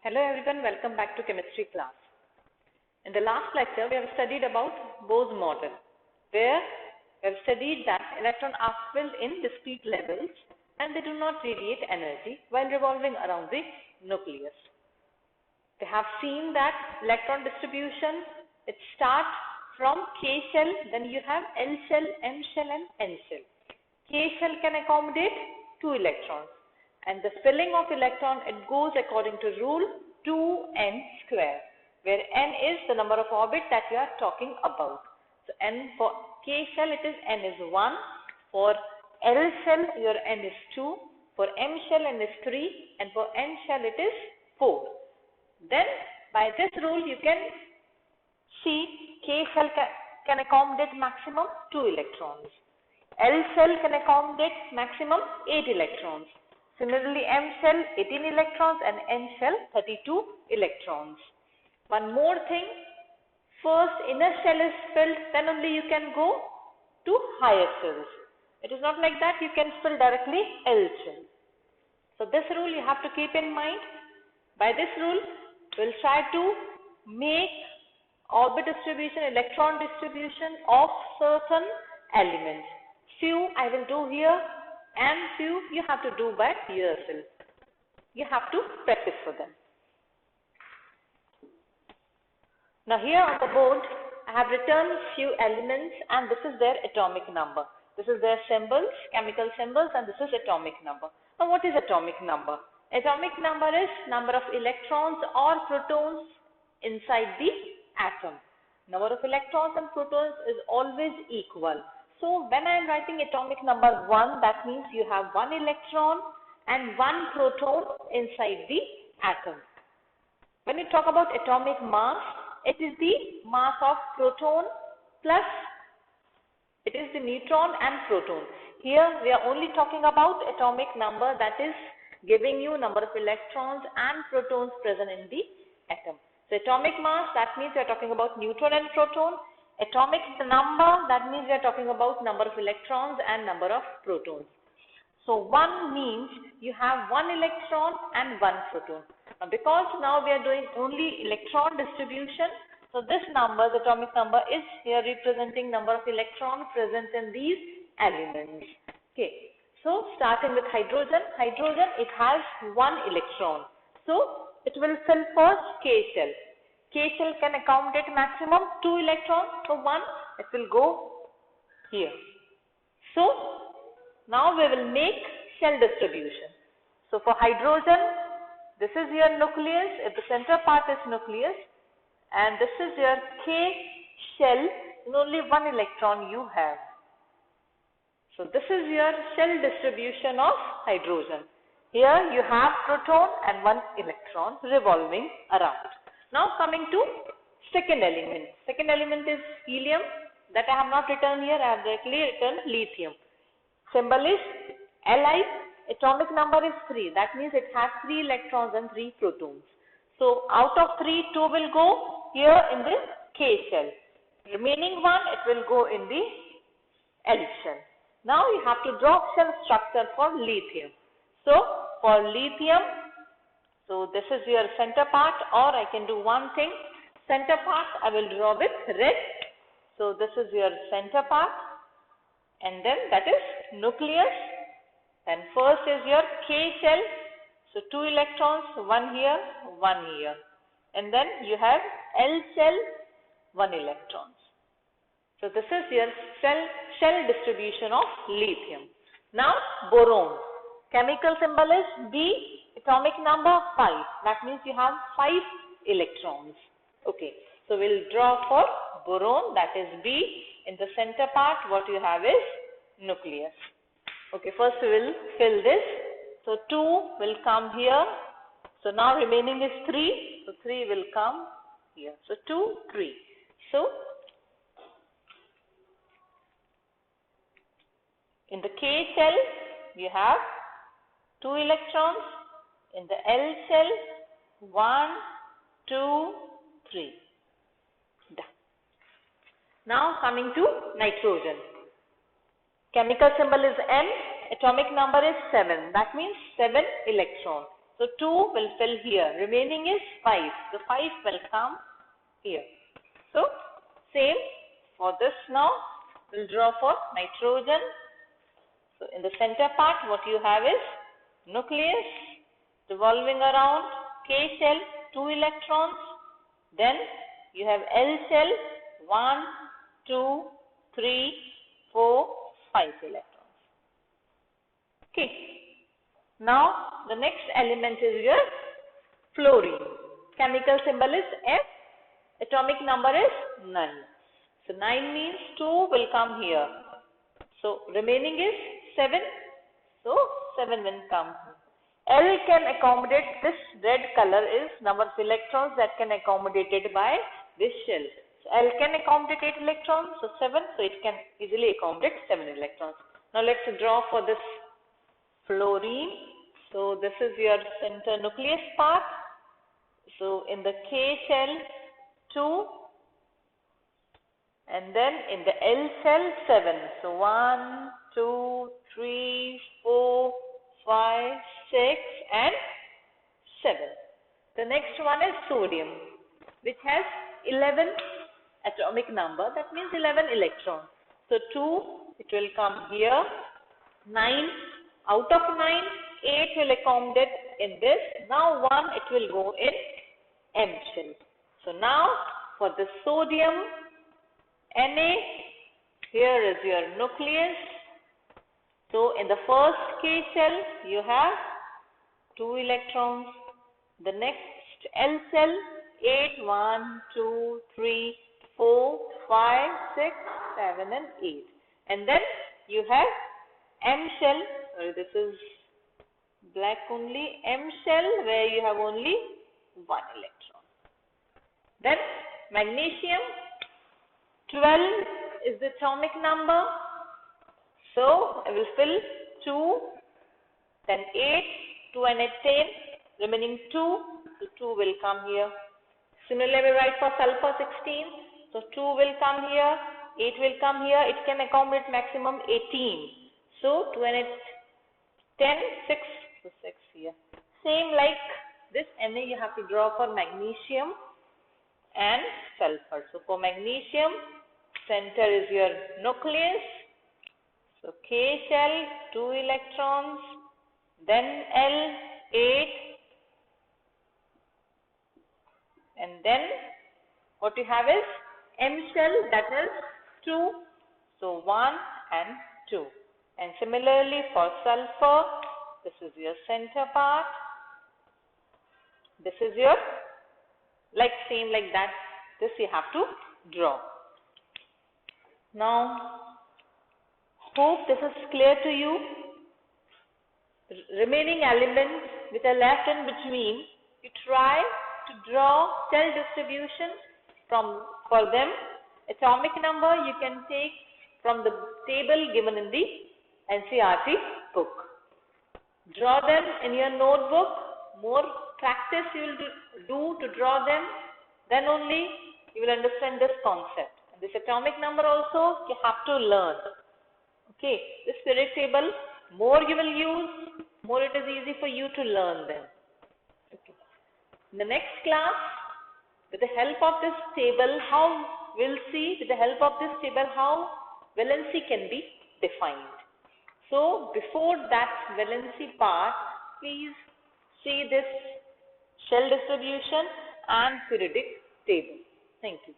Hello everyone, welcome back to chemistry class. In the last lecture, we have studied about Bohr's model, where we have studied that electrons are filled in discrete levels and they do not radiate energy while revolving around the nucleus. We have seen that electron distribution, it starts from K shell, then you have L shell, M shell and N shell. K shell can accommodate 2 electrons. And the filling of electron, it goes according to rule 2n square, where n is the number of orbits that you are talking about. So n for K shell it is n is 1, for L shell your n is 2, for M shell n is 3, and for N shell it is 4. Then by this rule you can see K shell can accommodate maximum 2 electrons. L shell can accommodate maximum 8 electrons. Similarly, M shell 18 electrons and N shell 32 electrons. One more thing, first inner shell is filled, then only you can go to higher shells. It is not like that you can fill directly L shell. So this rule you have to keep in mind. By this rule, we will try to make orbit distribution, electron distribution of certain elements. Few I will do here, and few you have to do by yourself. You have to practice for them. Now here on the board I have written few elements and this is their atomic number. This is their symbols, chemical symbols, and this is atomic number. Now what is atomic number? Atomic number is number of electrons or protons inside the atom. Number of electrons and protons is always equal. So when I am writing atomic number 1, that means you have 1 electron and 1 proton inside the atom. When you talk about atomic mass, it is the mass of proton plus it is the neutron and proton. Here we are only talking about atomic number, that is giving you number of electrons and protons present in the atom. So atomic mass, that means we are talking about neutron and proton. Atomic number, that means we are talking about number of electrons and number of protons. So 1 means you have 1 electron and 1 proton. Now because now we are doing only electron distribution, so this number, the atomic number, is here representing number of electrons present in these elements. Okay. So starting with hydrogen, it has 1 electron. So it will fill first K shell. K shell can accommodate maximum 2 electrons, so 1 it will go here. So now we will make shell distribution. So for hydrogen, this is your nucleus, if the center part is nucleus, and this is your K shell, and only 1 electron you have. So this is your shell distribution of hydrogen. Here you have proton and 1 electron revolving around. Now coming to second element. Second element is helium, that I have not written here, I have directly written lithium. Symbol is Li, atomic number is 3, that means it has 3 electrons and 3 protons. So out of 3, 2 will go here in the K shell. Remaining 1, it will go in the L shell. Now you have to draw shell structure for lithium. So for lithium, so this is your center part, or I can do one thing. Center part I will draw with red. So this is your center part, and then that is nucleus. Then first is your K shell. So 2 electrons, 1 here, 1 here. And then you have L shell, 1 electrons. So this is your shell distribution of lithium. Now boron. Chemical symbol is B. Atomic number 5, that means you have 5 electrons. Okay, so we'll draw for boron, that is B. In the center part, what you have is nucleus. Okay, first we will fill this. So 2 will come here. So now remaining is 3. So 3 will come here. So 2, 3. So in the K shell, you have 2 electrons. In the L shell, 1, 2, 3. Done. Now coming to nitrogen. Chemical symbol is N. Atomic number is 7. That means 7 electrons. So 2 will fill here. Remaining is 5. So 5 will come here. So same for this now. We'll draw for nitrogen. So in the center part, what you have is nucleus revolving around K shell, 2 electrons. Then you have L shell, 1, 2, 3, 4, 5 electrons. Okay. Now the next element is your fluorine. Chemical symbol is F. Atomic number is 9. So 9 means 2 will come here. So remaining is 7. So 7 will come. L can accommodate, this red color is number of electrons that can accommodated by this shell. So L can accommodate 8 electrons. So 7. So it can easily accommodate 7 electrons. Now let's draw for this fluorine. So this is your center nucleus part. So in the K shell 2, and then in the L shell 7. So 1, 2, 3, 4, 5, 6 and 7. The next one is sodium, which has 11 atomic number. That means 11 electrons. So 2, it will come here. 9, out of 9, 8 will accommodate in this. Now 1, it will go in M shell. So now for the sodium, Na, here is your nucleus. So in the first K shell, you have 2 electrons. The next L shell, 8, 1, 2, 3, 4, 5, 6, 7 and 8. And then you have M shell, sorry, this is black only, M shell where you have only 1 electron. Then magnesium, 12 is the atomic number. So I will fill 2, then 8, 2 and 8, 10, remaining 2, so 2 will come here. Similarly, we write for sulfur 16, so 2 will come here, 8 will come here, it can accommodate maximum 18. So 2 and 8, 10, 6, so 6 here. Same like this Na you have to draw for magnesium and sulfur. So for magnesium, center is your nucleus. So K shell, 2 electrons, then L, 8, and then what you have is M shell, that is 2, so 1 and 2. And similarly for sulfur, this is your center part, this is your, like same like that, this you have to draw. Now, hope this is clear to you. Remaining elements which are left in between, you try to draw cell distribution for them. Atomic number you can take from the table given in the NCERT book. Draw them in your notebook. More practice you will do to draw them, then only you will understand this concept. And this atomic number also you have to learn. Okay, this periodic table, more you will use, more it is easy for you to learn them. Okay. In the next class, with the help of this table, we'll see with the help of this table how valency can be defined. So before that valency part, please see this shell distribution and periodic table. Thank you.